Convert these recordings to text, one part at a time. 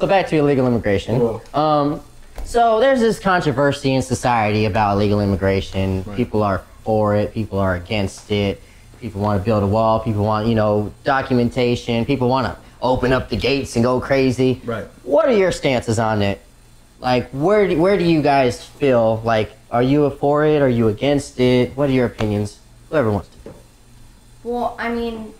So back to illegal immigration. So there's this controversy in society about illegal immigration. Right. People are for it. People are against it. People want to build a wall. People want, you know, documentation. People want to open up the gates and go crazy. Right. What are your stances on it? Like, where do you guys feel? Like, are you for it? Are you against it? What are your opinions? Whoever wants to. Well, I mean,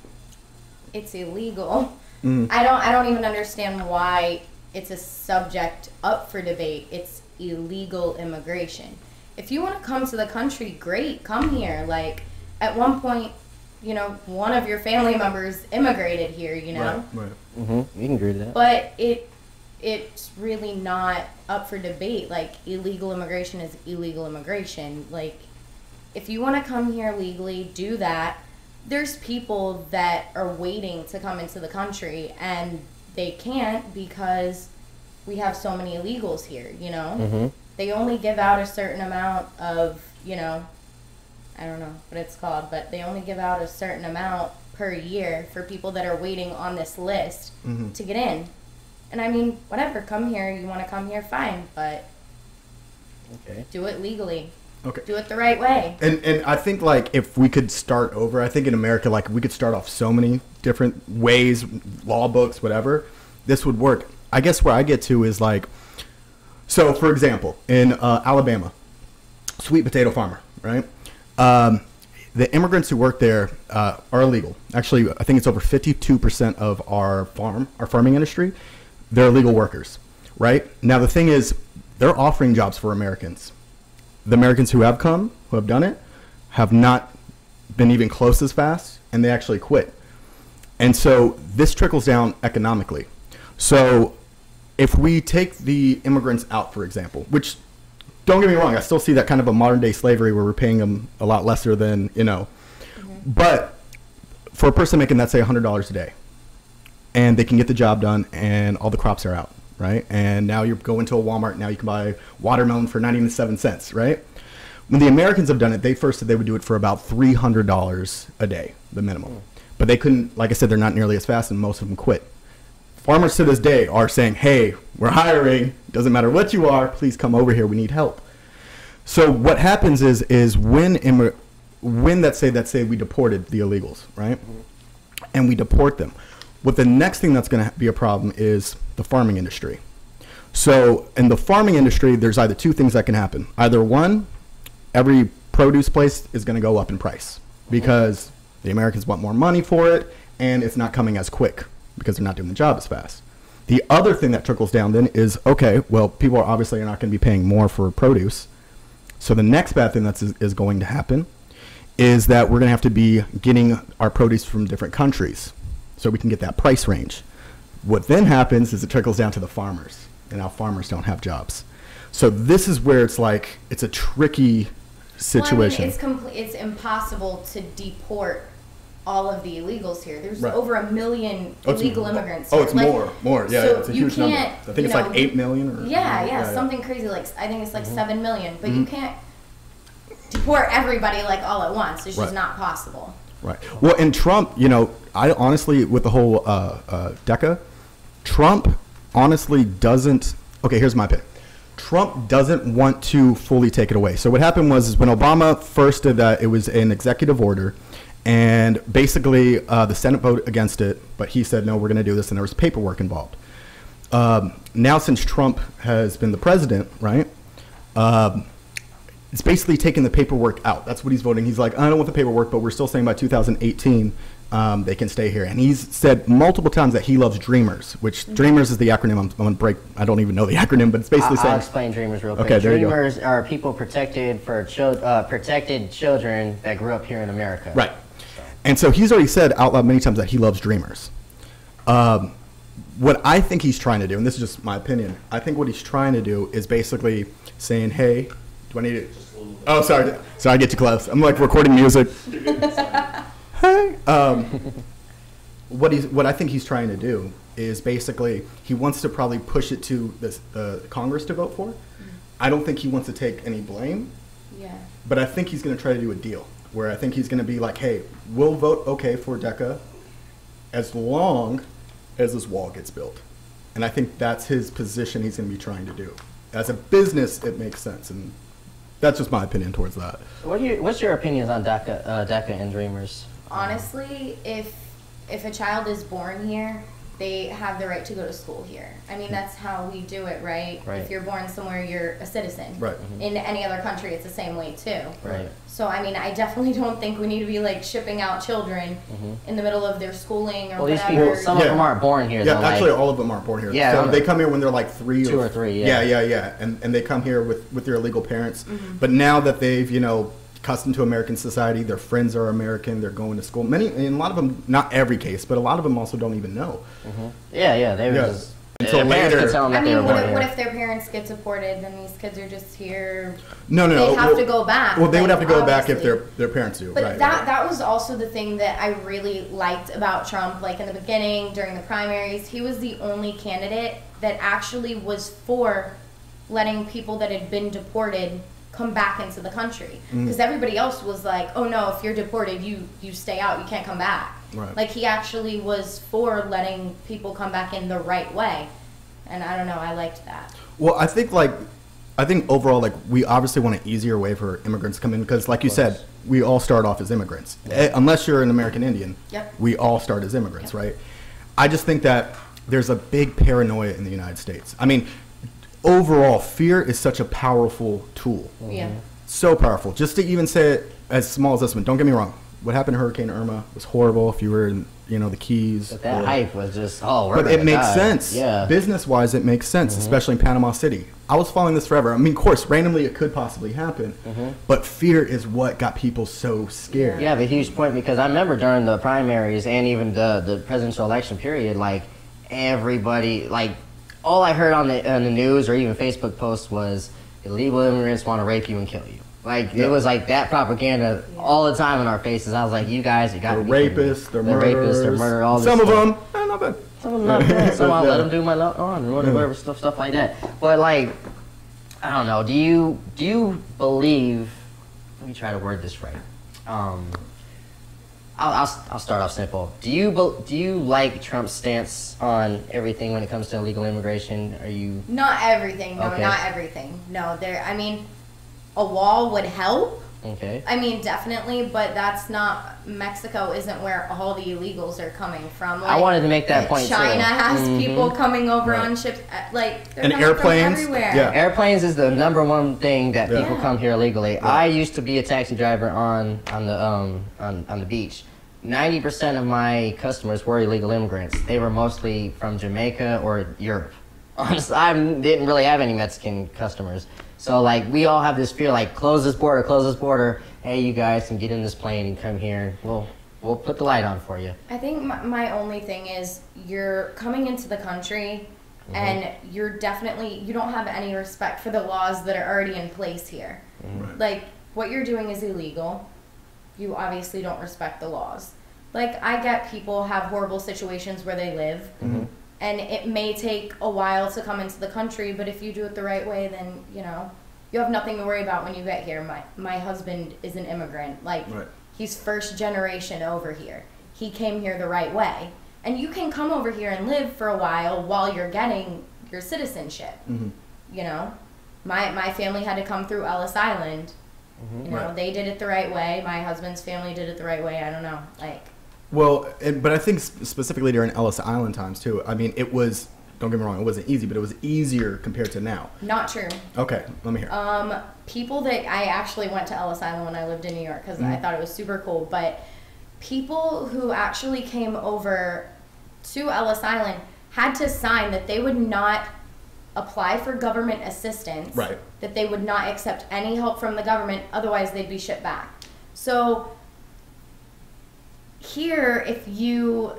it's illegal. I don't even understand why it's a subject up for debate. It's illegal immigration. If you want to come to the country, great, come here. Like, at one point, you know, one of your family members immigrated here, you know? Right. Mm-hmm. You can agree to that. But it's really not up for debate. Like, illegal immigration is illegal immigration. Like, if you want to come here legally, do that. There's people that are waiting to come into the country, and they can't because we have so many illegals here, you know? Mm-hmm. They only give out a certain amount of, you know, I don't know what it's called, but they only give out a certain amount per year for people that are waiting on this list to get in. And I mean, whatever, come here. You want to come here, fine, but do it legally. Okay. Do it the right way. And I think, like, if we could start over, I think in America, like, we could start off so many different ways, law books, whatever, this would work. I guess where I get to is, like, so, for example, in Alabama, sweet potato farmer, right? The immigrants who work there are illegal. Actually, I think it's over 52% of our farming industry, they're illegal workers, right? Now, the thing is, they're offering jobs for Americans. The Americans who have come, who have done it, have not been even close as fast, and they actually quit. And so this trickles down economically. So if we take the immigrants out, for example, which, don't get me wrong, I still see that kind of a modern day slavery where we're paying them a lot lesser than, you know. But for a person making, let's say, $100 a day, and they can get the job done and all the crops are out, right? And now you go into a Walmart, now you can buy watermelon for 97 cents, right? When the Americans have done it, they first said they would do it for about $300 a day, the minimum. But they couldn't, like I said, they're not nearly as fast, and most of them quit. Farmers to this day are saying, hey, we're hiring, doesn't matter what you are, please come over here, we need help. So what happens is when let's say we deported the illegals, right? And we deport them. What the next thing that's going to be a problem is the farming industry. So in the farming industry, there's either two things that can happen. Either one, every produce place is going to go up in price because the Americans want more money for it, and it's not coming as quick because they're not doing the job as fast. The other thing that trickles down then is, okay, well, people are obviously not going to be paying more for produce. So the next bad thing that is going to happen is that we're going to have to be getting our produce from different countries so we can get that price range. What then happens is it trickles down to the farmers, and now farmers don't have jobs. So this is where it's like, it's a tricky situation. Well, I mean, it's impossible to deport all of the illegals here. There's Right. over 1 million illegal immigrants Oh, here. it's like, more. Yeah, so it's a huge number. I think it's like 8 million. Or, yeah, something crazy. Like, I think it's like 7 million. But you can't deport everybody like all at once. It's just not possible. Right. Well, and Trump, you know, I honestly, with the whole DECA, Trump honestly doesn't. Okay, here's my opinion. Trump doesn't want to fully take it away. So what happened was when Obama first did that, it was an executive order. And basically, the Senate voted against it, but he said, no, we're going to do this, and there was paperwork involved. Now, since Trump has been the president, right, it's basically taking the paperwork out. That's what he's voting. He's like, I don't want the paperwork, but we're still saying by 2018 they can stay here. And he's said multiple times that he loves Dreamers, which Dreamers is the acronym. I'm going to break. I don't even know the acronym, but it's basically saying. I'll explain Dreamers real quick. Okay, there you go. Dreamers are people protected for protected children that grew up here in America. Right. And so he's already said out loud many times that he loves Dreamers. What I think he's trying to do, and this is just my opinion, I think what he's trying to do is basically saying, hey, do I need to... Oh, sorry. Sorry, I get too close. I'm like recording music. Hey. What I think he's trying to do is basically he wants to probably push it to the Congress to vote for. I don't think he wants to take any blame. Yeah. But I think he's going to try to do a deal where I think he's going to be like, hey, we'll vote okay for DECA as long as this wall gets built. And I think that's his position he's going to be trying to do. As a business, it makes sense, and that's just my opinion towards that. What's your opinions on DACA and Dreamers? Honestly, if a child is born here, they have the right to go to school here. I mean, that's how we do it, right? If you're born somewhere, you're a citizen. Right. In any other country, it's the same way too. Right. So, I mean, I definitely don't think we need to be like shipping out children in the middle of their schooling or these whatever. people, some of them aren't born here. Yeah, though, actually, all of them aren't born here. Yeah, so they come here when they're like 2 or 3. Yeah. And they come here with their legal parents. But now that they've, accustomed to American society, their friends are American, they're going to school. And a lot of them, not every case, but a lot of them also don't even know. Yeah, they were just... Until later. Could tell them that they were born what here. if their parents get deported, then these kids are just here? No. They have to go back. Well, they would have to go back if obviously. their parents do. But right, that was also the thing that I really liked about Trump. Like in the beginning, during the primaries, he was the only candidate that actually was for letting people that had been deported come back into the country. Because everybody else was like, oh no, if you're deported, you stay out, you can't come back. Right. Like he actually was for letting people come back in the right way. And I don't know, I liked that. Well, I think overall, we obviously want an easier way for immigrants to come in because, like you said, we all start off as immigrants. Unless you're an American Indian, we all start as immigrants, right? I just think that there's a big paranoia in the United States. I mean, overall, fear is such a powerful tool. Yeah. So powerful. Just to even say it as small as this one, don't get me wrong. What happened to Hurricane Irma was horrible if you were in, the Keys. But that hype was just, but it makes sense. Yeah. Business-wise, it makes sense, especially in Panama City. I was following this forever. I mean, of course, randomly it could possibly happen, but fear is what got people so scared. Yeah, the huge point, because I remember during the primaries and even the presidential election period, everybody, all I heard on the news or even Facebook posts was illegal immigrants want to rape you and kill you. It was like that propaganda all the time in our faces. I was like, you guys, you got to be rapists, they're murderers. They're murder, all this Some of stuff. them, not bad. Some of them not bad. Some I'll let them do my on or whatever stuff like that. But I don't know. Do you believe? Let me try to word this right. I'll start off simple. Do you like Trump's stance on everything when it comes to illegal immigration? Are you Not everything. No, Okay. not everything. No, a wall would help. okay? I mean, definitely, but that's not, Mexico isn't where all the illegals are coming from. I wanted to make that point too. China has people coming over Right. on ships, they're And coming airplanes, from everywhere. yeah. Airplanes is the #1 thing that people Yeah. come here illegally. I used to be a taxi driver on the beach. 90% of my customers were illegal immigrants. They were mostly from Jamaica or Europe. Honestly, I didn't really have any Mexican customers. So we all have this fear, close this border. Hey, you guys can get in this plane and come here. We'll put the light on for you. I think my only thing is you're coming into the country and you don't have any respect for the laws that are already in place here. What you're doing is illegal. You obviously don't respect the laws. I get people have horrible situations where they live, and it may take a while to come into the country, but if you do it the right way, then, you have nothing to worry about when you get here. My husband is an immigrant. He's first generation over here. He came here the right way. And you can come over here and live for a while you're getting your citizenship. My family had to come through Ellis Island. They did it the right way. My husband's family did it the right way. I don't know. Well, but I think specifically during Ellis Island times too. I mean, it was. Don't get me wrong. It wasn't easy, but it was easier compared to now. Not true. Okay, let me hear. People that I actually went to Ellis Island when I lived in New York because I thought it was super cool. But people who actually came over to Ellis Island had to sign that they would not apply for government assistance. Right. That they would not accept any help from the government, otherwise they'd be shipped back. So here, if you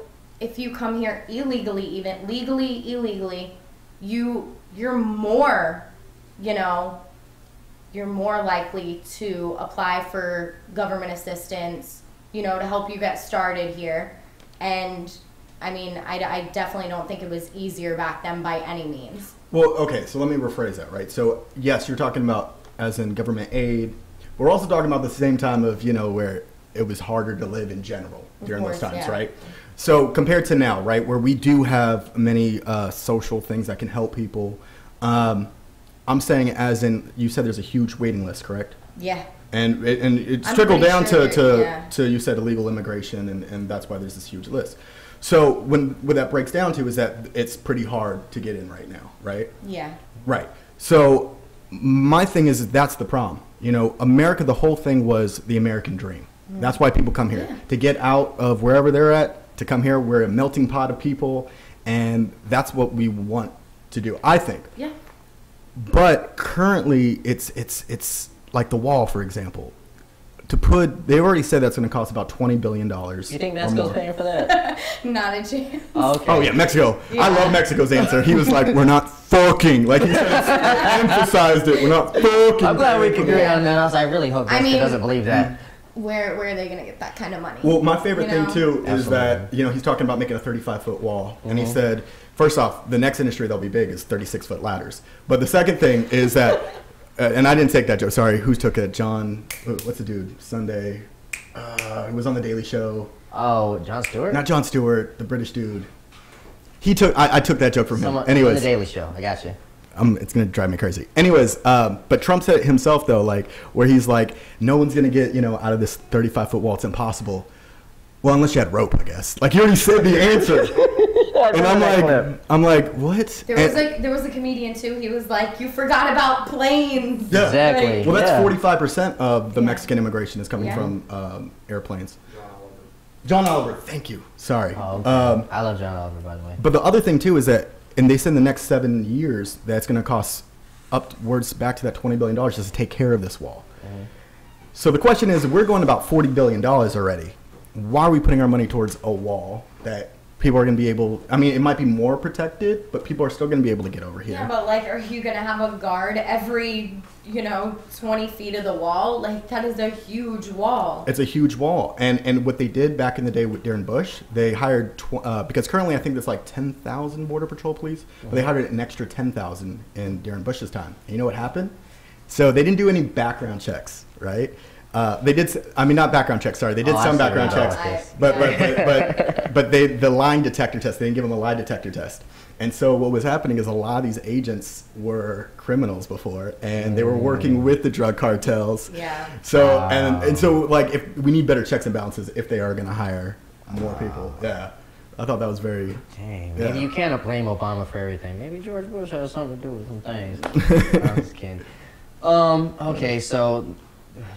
come here illegally, even legally, illegally, you're more, you're more likely to apply for government assistance, to help you get started here. And I mean, I definitely don't think it was easier back then by any means. Well, okay, so let me rephrase that, right? So, yes, you're talking about as in government aid. We're also talking about the same time of, where it was harder to live in general during those times, right? So compared to now, right, where we do have many social things that can help people, I'm saying as in, you said there's a huge waiting list, correct? Yeah. And it's trickled down to you said illegal immigration, and that's why there's this huge list. So what that breaks down to is that it's pretty hard to get in right now, right? Yeah. Right. So my thing is that's the problem. You know, America, the whole thing was the American dream. That's why people come here, to get out of wherever they're at, to come here. We're a melting pot of people, and that's what we want to do, I think. Yeah. But currently, it's like the wall, for example. They already said that's going to cost about $20 billion. You think Mexico's paying for that? Not a chance. Okay. Oh yeah, Mexico. Yeah. I love Mexico's answer. He was like, "We're not fucking." Like he said, emphasized it. We're not fucking. I'm glad we can agree on that. I really hope Mexico doesn't believe that. Where are they going to get that kind of money? Well, my favorite thing too is that he's talking about making a 35-foot wall, and he said, first off, the next industry that'll be big is 36-foot ladders. But the second thing is that, and I didn't take that joke. Sorry, who took it? John. What's the dude? Sunday. He was on the Daily Show. Oh, Jon Stewart? Not Jon Stewart, the British dude. I took that joke from him. Anyways, the Daily Show. I got you. It's gonna drive me crazy. Anyways, but Trump said it himself though, like where he's like, no one's gonna get out of this 35-foot wall. It's impossible. Well, unless you had rope, I guess. Like you already said the answer. And I'm like, what? There was a comedian too. He was like, you forgot about planes. Yeah. Exactly. Well, that's 45% of the Mexican immigration is coming from airplanes. John Oliver, thank you. Sorry. Oh, okay. I love John Oliver, by the way. But the other thing too is that, and they said in the next 7 years that's going to cost upwards back to that $20 billion just to take care of this wall. So the question is, we're going about $40 billion already. Why are we putting our money towards a wall that people are going to be able, I mean, it might be more protected, but people are still going to be able to get over here. Yeah, but like, are you going to have a guard every, 20 feet of the wall? Like, that is a huge wall. It's a huge wall. And what they did back in the day during Bush, they hired, because currently I think there's like 10,000 Border Patrol police, but they hired an extra 10,000 during Bush's time. And you know what happened? So they didn't do any background checks, right? They did. I mean, not background checks. Sorry, they did some background checks, but the lie detector test. They didn't give them a lie detector test. And so what was happening is a lot of these agents were criminals before, and they were working with the drug cartels. Yeah. So and so like if we need better checks and balances if they are going to hire more people. Yeah. I thought that was very. Dang. Maybe you can't blame Obama for everything. Maybe George Bush has something to do with some things. I'm just kidding. Okay, so.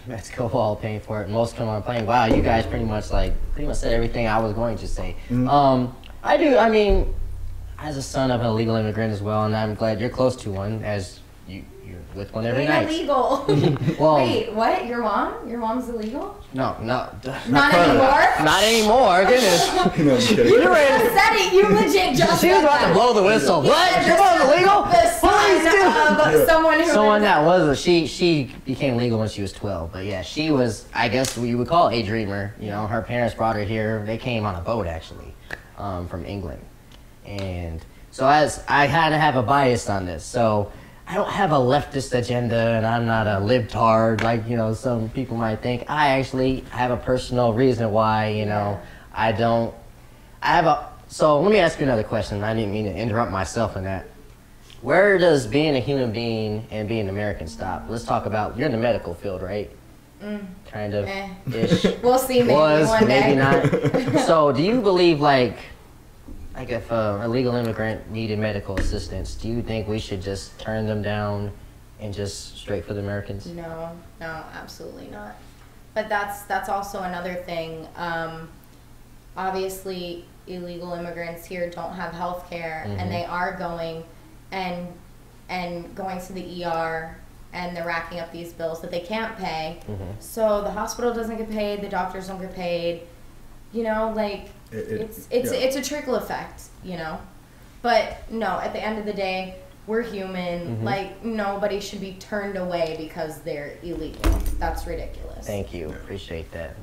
Mexico all paying for it. Most of them are playing. Wow, you guys pretty much said everything I was going to say. I mean, as a son of an illegal immigrant as well, and I'm glad you're close to one, as you're with one every night. Illegal. Well, wait, what? Your mom's illegal? No, not anymore. Not anymore. Goodness. You said it. You legit just. She was about to blow the whistle. What? Your mom's illegal? Someone that was she became legal when she was 12. But yeah, she was, I guess we would call a dreamer. Her parents brought her here. They came on a boat actually, from England, and so as I had to have a bias on this. So I don't have a leftist agenda, and I'm not a libtard like some people might think. I actually have a personal reason why I don't. So let me ask you another question. I didn't mean to interrupt myself in that. Where does being a human being and being American stop? Let's talk about, you're in the medical field, right? Kind of ish. We'll see, maybe one day. Maybe not. So do you believe like if a illegal immigrant needed medical assistance, do you think we should just turn them down and just straight for the Americans? No, absolutely not. But that's also another thing. Obviously, illegal immigrants here don't have health care, and they are going and going to the ER, and they're racking up these bills that they can't pay. So the hospital doesn't get paid, the doctors don't get paid. It's a trickle effect, But no, at the end of the day, we're human. Like, nobody should be turned away because they're illegal. That's ridiculous. Thank you. Appreciate that.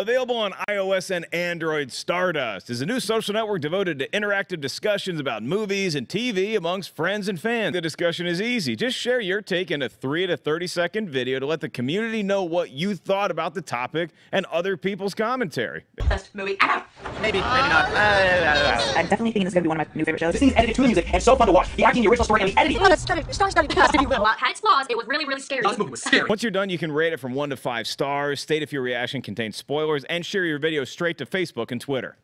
Available on iOS and Android, Stardust is a new social network devoted to interactive discussions about movies and TV amongst friends and fans. The discussion is easy. Just share your take in a 3 to 30-second video to let the community know what you thought about the topic and other people's commentary. Best movie ever. Maybe not. I'm definitely thinking this is going to be one of my new favorite shows. This thing's edited to the music and so fun to watch. The acting, the original story, and the editing. Oh, that's stunning. Because if you will. While it had its flaws, it was really, really scary. This movie was scary. Once you're done, you can rate it from 1 to 5 stars, state if your reaction contains spoilers, and share your video straight to Facebook and Twitter.